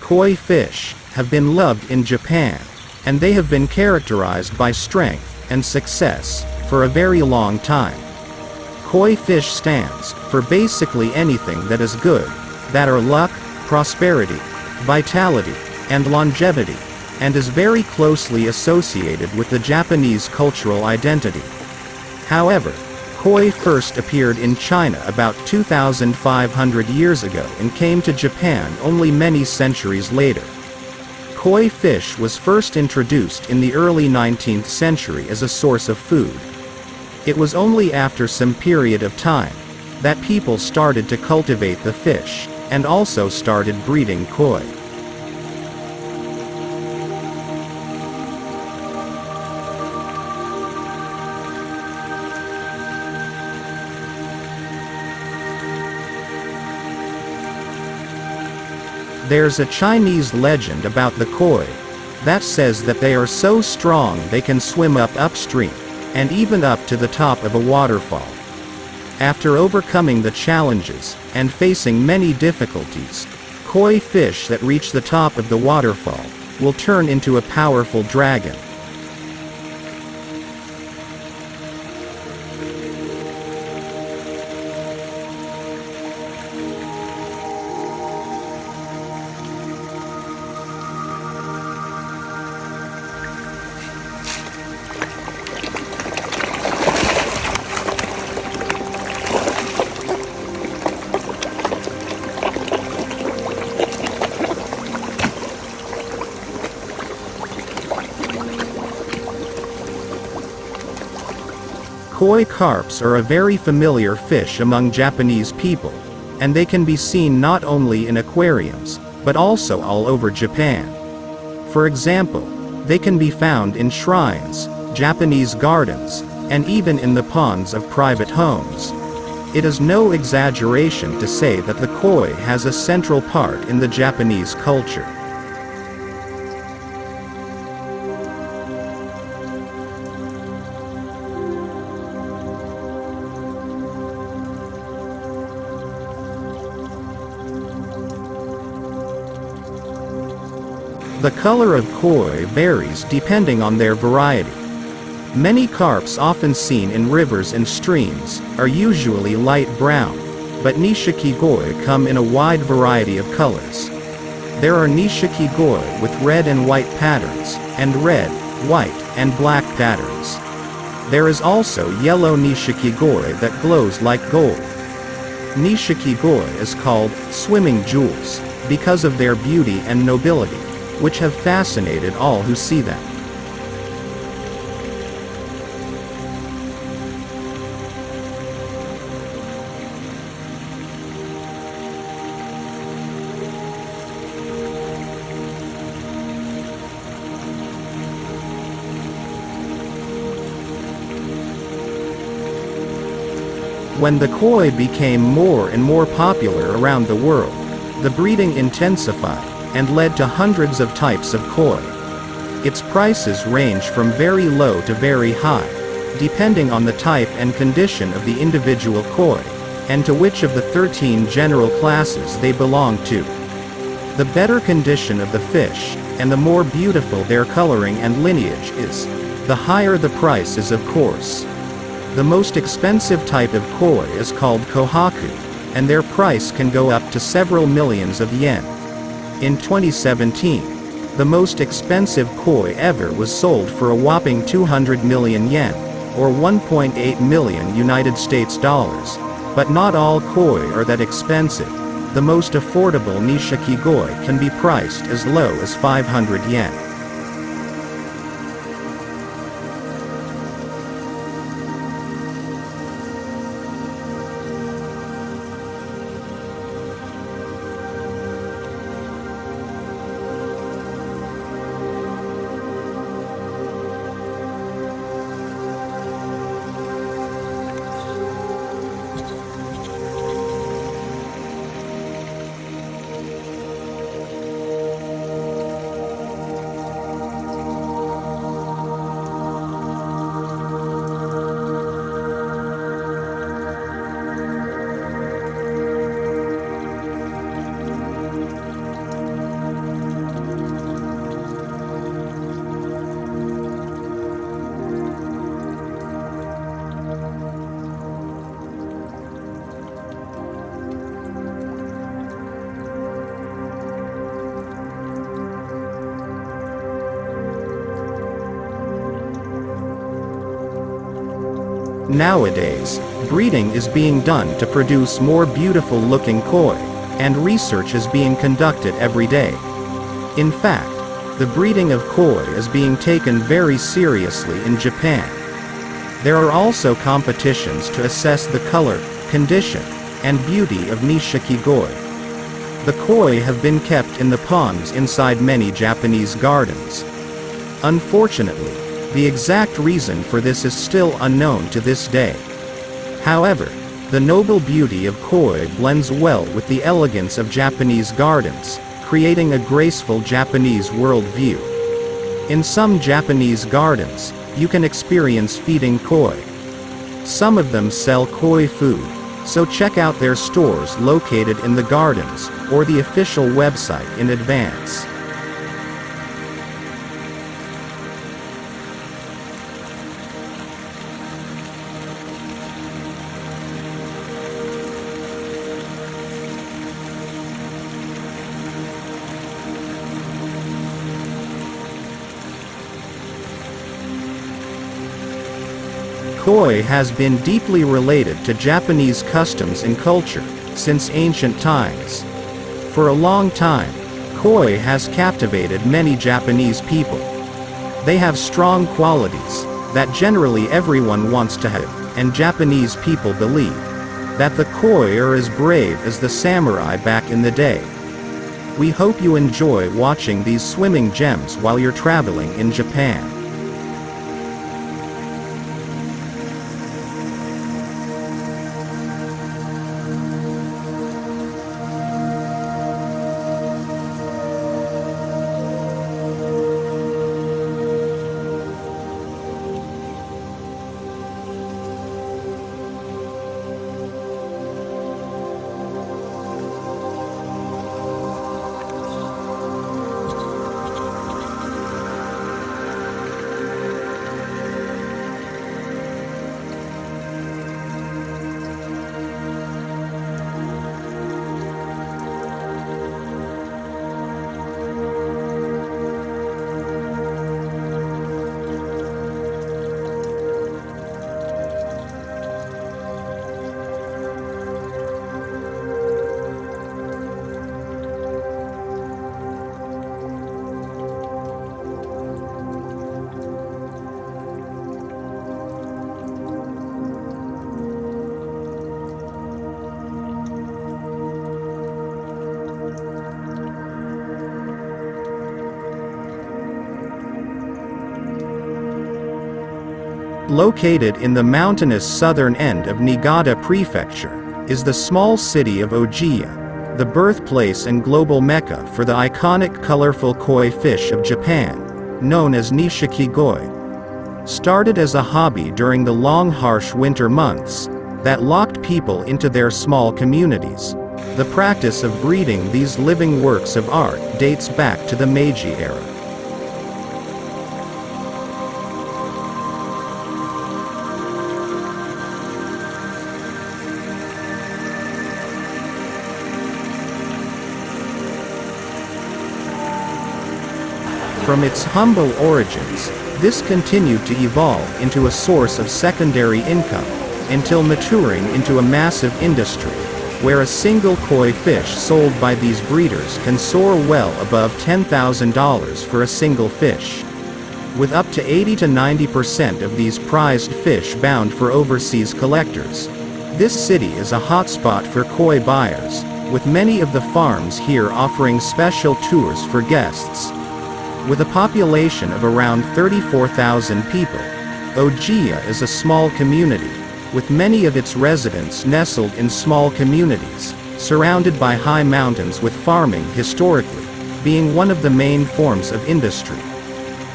Koi fish have been loved in Japan, and they have been characterized by strength and success for a very long time. Koi fish stands for basically anything that is good, that are luck, prosperity, vitality, and longevity, and is very closely associated with the Japanese cultural identity. However, koi first appeared in China about 2,500 years ago and came to Japan only many centuries later. Koi fish was first introduced in the early 19th century as a source of food. It was only after some period of time that people started to cultivate the fish, and also started breeding koi. There's a Chinese legend about the koi that says that they are so strong they can swim up upstream, and even up to the top of a waterfall. After overcoming the challenges, and facing many difficulties, koi fish that reach the top of the waterfall will turn into a powerful dragon. Koi carps are a very familiar fish among Japanese people, and they can be seen not only in aquariums, but also all over Japan. For example, they can be found in shrines, Japanese gardens, and even in the ponds of private homes. It is no exaggeration to say that the koi has a central part in the Japanese culture. The color of koi varies depending on their variety. Many carps often seen in rivers and streams are usually light brown, but nishiki koi come in a wide variety of colors. There are nishiki koi with red and white patterns, and red, white, and black patterns. There is also yellow nishiki koi that glows like gold. Nishiki koi is called swimming jewels because of their beauty and nobility, which have fascinated all who see them. When the koi became more and more popular around the world, the breeding intensified, and led to hundreds of types of koi. Its prices range from very low to very high, depending on the type and condition of the individual koi, and to which of the 13 general classes they belong to. The better condition of the fish, and the more beautiful their coloring and lineage is, the higher the price is, of course. The most expensive type of koi is called kohaku, and their price can go up to several millions of yen. In 2017, the most expensive koi ever was sold for a whopping 200 million yen, or 1.8 million United States dollars. But not all koi are that expensive. The most affordable nishiki koi can be priced as low as 500 yen. Nowadays, breeding is being done to produce more beautiful-looking koi, and research is being conducted every day. In fact, the breeding of koi is being taken very seriously in Japan. There are also competitions to assess the color, condition, and beauty of nishiki-koi. The koi have been kept in the ponds inside many Japanese gardens. Unfortunately, the exact reason for this is still unknown to this day. However, the noble beauty of koi blends well with the elegance of Japanese gardens, creating a graceful Japanese worldview. In some Japanese gardens, you can experience feeding koi. Some of them sell koi food, so check out their stores located in the gardens, or the official website in advance. Koi has been deeply related to Japanese customs and culture since ancient times. For a long time, koi has captivated many Japanese people. They have strong qualities that generally everyone wants to have, and Japanese people believe that the koi are as brave as the samurai back in the day. We hope you enjoy watching these swimming gems while you're traveling in Japan. Located in the mountainous southern end of Niigata Prefecture, is the small city of Ojiya, the birthplace and global mecca for the iconic colorful koi fish of Japan, known as nishiki-koi. Started as a hobby during the long harsh winter months that locked people into their small communities, the practice of breeding these living works of art dates back to the Meiji era. From its humble origins, this continued to evolve into a source of secondary income, until maturing into a massive industry, where a single koi fish sold by these breeders can soar well above $10,000 for a single fish. With up to 80 to 90% of these prized fish bound for overseas collectors, this city is a hotspot for koi buyers, with many of the farms here offering special tours for guests. With a population of around 34,000 people, Ojiya is a small community, with many of its residents nestled in small communities, surrounded by high mountains, with farming historically being one of the main forms of industry.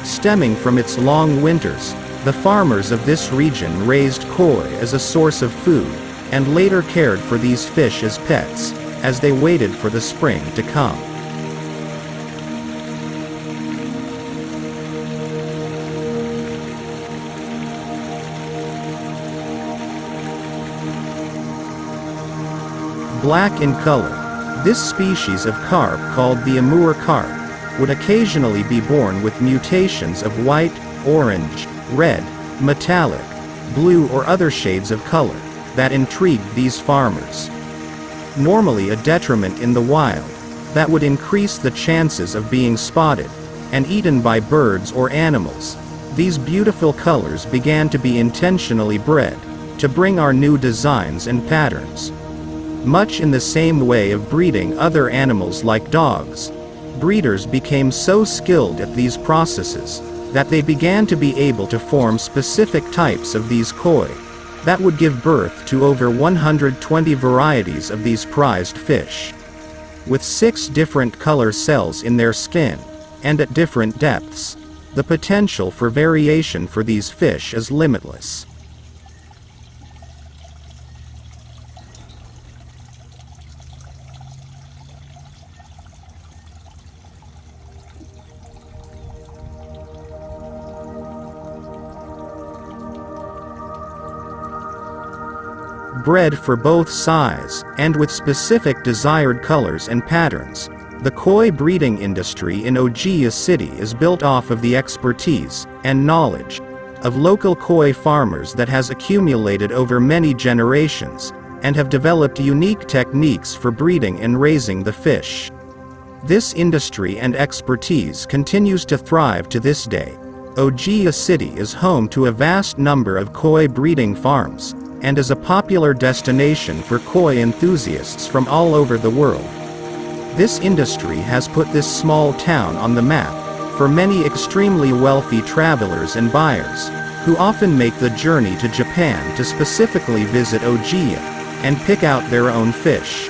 Stemming from its long winters, the farmers of this region raised koi as a source of food, and later cared for these fish as pets, as they waited for the spring to come. Black in color, this species of carp, called the Amur carp, would occasionally be born with mutations of white, orange, red, metallic, blue or other shades of color, that intrigued these farmers. Normally a detriment in the wild, that would increase the chances of being spotted and eaten by birds or animals, these beautiful colors began to be intentionally bred to bring our new designs and patterns. Much in the same way of breeding other animals like dogs, breeders became so skilled at these processes that they began to be able to form specific types of these koi that would give birth to over 120 varieties of these prized fish. With 6 different color cells in their skin, and at different depths, the potential for variation for these fish is limitless. Bred for both size and with specific desired colors and patterns, the koi breeding industry in Ojiya City is built off of the expertise and knowledge of local koi farmers that has accumulated over many generations and have developed unique techniques for breeding and raising the fish. This industry and expertise continues to thrive to this day. Ojiya City is home to a vast number of koi breeding farms, and is a popular destination for koi enthusiasts from all over the world. This industry has put this small town on the map for many extremely wealthy travelers and buyers, who often make the journey to Japan to specifically visit Ojiya and pick out their own fish.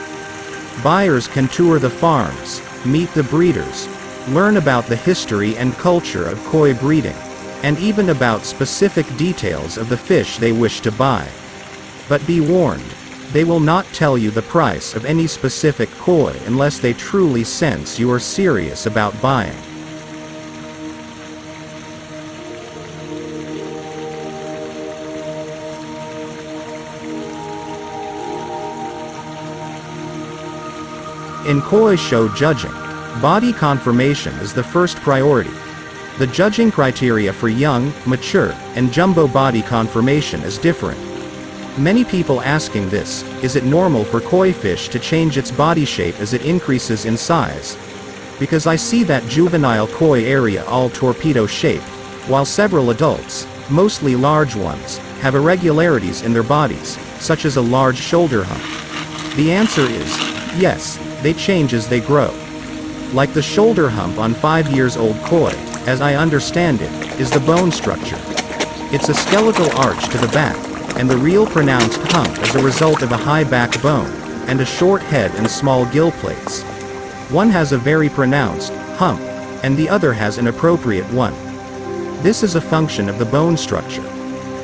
Buyers can tour the farms, meet the breeders, learn about the history and culture of koi breeding, and even about specific details of the fish they wish to buy. But be warned, they will not tell you the price of any specific koi unless they truly sense you are serious about buying. In koi show judging, body conformation is the first priority. The judging criteria for young, mature, and jumbo body conformation is different. Many people asking this, is it normal for koi fish to change its body shape as it increases in size? Because I see that juvenile koi area all torpedo shaped, while several adults, mostly large ones, have irregularities in their bodies, such as a large shoulder hump. The answer is, yes, they change as they grow. Like the shoulder hump on 5-year-old koi, as I understand it, is the bone structure. It's a skeletal arch to the back, and the real pronounced hump is a result of a high backbone, and a short head and small gill plates. One has a very pronounced hump, and the other has an appropriate one. This is a function of the bone structure.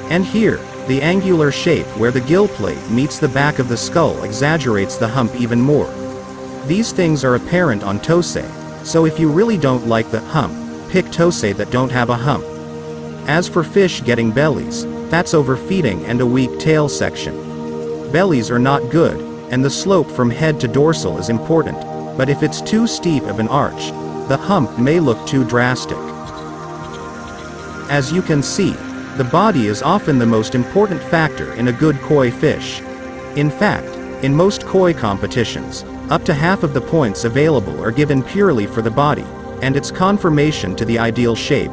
And here, the angular shape where the gill plate meets the back of the skull exaggerates the hump even more. These things are apparent on tosei, so if you really don't like the hump, pick tosei that don't have a hump. As for fish getting bellies, that's overfeeding and a weak tail section. Bellies are not good, and the slope from head to dorsal is important, but if it's too steep of an arch, the hump may look too drastic. As you can see, the body is often the most important factor in a good koi fish. In fact, in most koi competitions, up to half of the points available are given purely for the body, and its conformation to the ideal shape.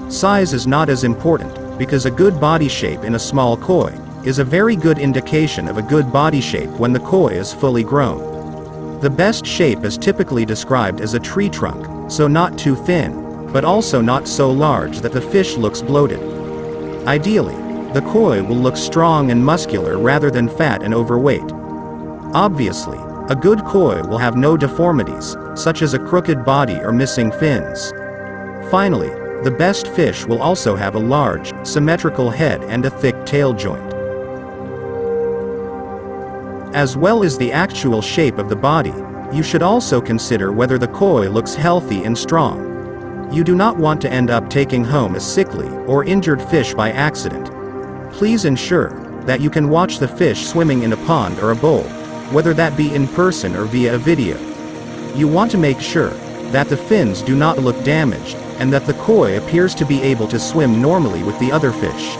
Size is not as important, because a good body shape in a small koi is a very good indication of a good body shape when the koi is fully grown. The best shape is typically described as a tree trunk, so not too thin, but also not so large that the fish looks bloated. Ideally, the koi will look strong and muscular rather than fat and overweight. Obviously, a good koi will have no deformities, such as a crooked body or missing fins. Finally, the best fish will also have a large, symmetrical head and a thick tail joint. As well as the actual shape of the body, you should also consider whether the koi looks healthy and strong. You do not want to end up taking home a sickly or injured fish by accident. Please ensure that you can watch the fish swimming in a pond or a bowl, whether that be in person or via a video. You want to make sure that the fins do not look damaged, and that the koi appears to be able to swim normally with the other fish.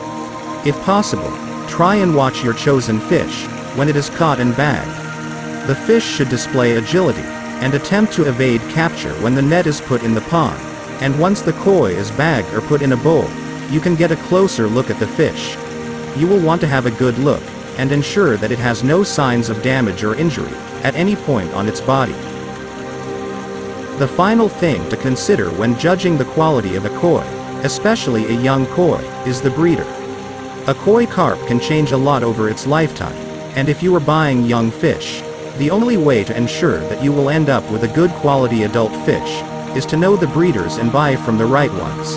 If possible, try and watch your chosen fish when it is caught and bagged. The fish should display agility and attempt to evade capture when the net is put in the pond, and once the koi is bagged or put in a bowl, you can get a closer look at the fish. You will want to have a good look and ensure that it has no signs of damage or injury at any point on its body. The final thing to consider when judging the quality of a koi, especially a young koi, is the breeder. A koi carp can change a lot over its lifetime, and if you are buying young fish, the only way to ensure that you will end up with a good quality adult fish is to know the breeders and buy from the right ones.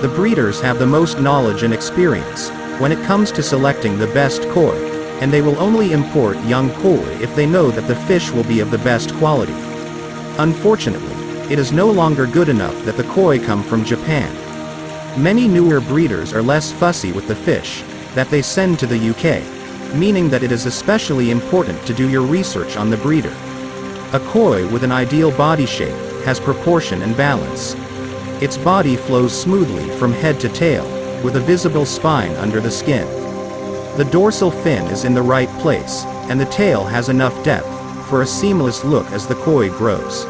The breeders have the most knowledge and experience when it comes to selecting the best koi, and they will only import young koi if they know that the fish will be of the best quality. Unfortunately, it is no longer good enough that the koi come from Japan. Many newer breeders are less fussy with the fish that they send to the UK, meaning that it is especially important to do your research on the breeder. A koi with an ideal body shape has proportion and balance. Its body flows smoothly from head to tail, with a visible spine under the skin. The dorsal fin is in the right place, and the tail has enough depth for a seamless look as the koi grows.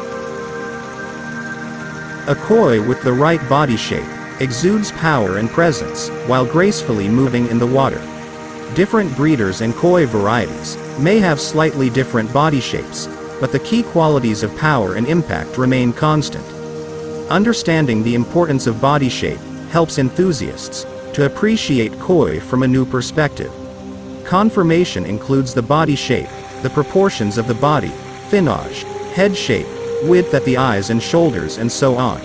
A koi with the right body shape exudes power and presence while gracefully moving in the water. Different breeders and koi varieties may have slightly different body shapes, but the key qualities of power and impact remain constant. Understanding the importance of body shape helps enthusiasts to appreciate koi from a new perspective. Conformation includes the body shape, the proportions of the body, finnage, head shape, width at the eyes and shoulders, and so on.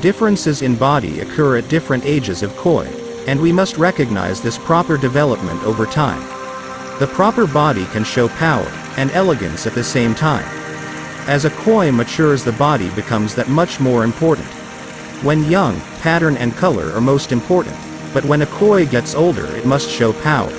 Differences in body occur at different ages of koi, and we must recognize this proper development over time. The proper body can show power and elegance at the same time. As a koi matures, the body becomes that much more important. When young, pattern and color are most important, but when a koi gets older, it must show power.